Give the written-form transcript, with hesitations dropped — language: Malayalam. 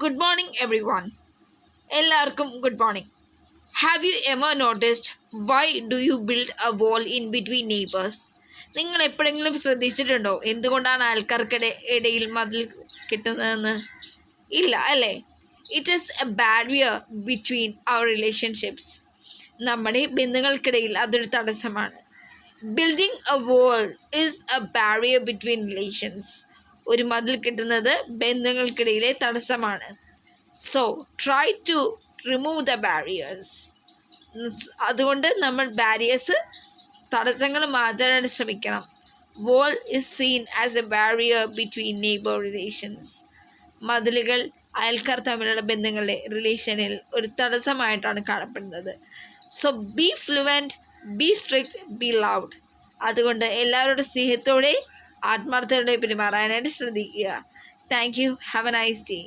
Good morning, everyone. എല്ലാവർക്കും good morning. Have you ever noticed why do you build a wall in between neighbours? നിങ്ങൾ എപ്പോഴെങ്കിലും ശ്രദ്ധിച്ചിട്ടുണ്ടോ എന്തുകൊണ്ടാണ് ഇടയിൽ മതിൽ കിട്ടുന്നതെന്ന്? ഇല്ല അല്ലേ? It is a barrier between our relationships. നമ്മുടെ ബന്ധങ്ങൾക്കിടയിൽ അതൊരു തടസ്സമാണ്. Building a wall is a barrier between relations. ഒരു മതിൽ കിട്ടുന്നത് ബന്ധങ്ങൾക്കിടയിലെ തടസ്സമാണ്. So try to remove the barriers. അതുകൊണ്ട് നമ്മൾ തടസ്സങ്ങൾ മാറ്റാനായിട്ട് ശ്രമിക്കണം. Wall is seen as a barrier between neighbour relations. മതിലുകൾ അയൽക്കാർ തമ്മിലുള്ള ബന്ധങ്ങളുടെ റിലേഷനിൽ ഒരു തടസ്സമായിട്ടാണ് കാണപ്പെടുന്നത്. So be fluent, B strict, B loud. അതുകൊണ്ട് എല്ലാവരുടെ സ്നേഹത്തോടെ ആത്മാർത്ഥതയോടെ പെരുമാറാനായിട്ട് ശ്രദ്ധിക്കുക. Thank you. Have A nice day.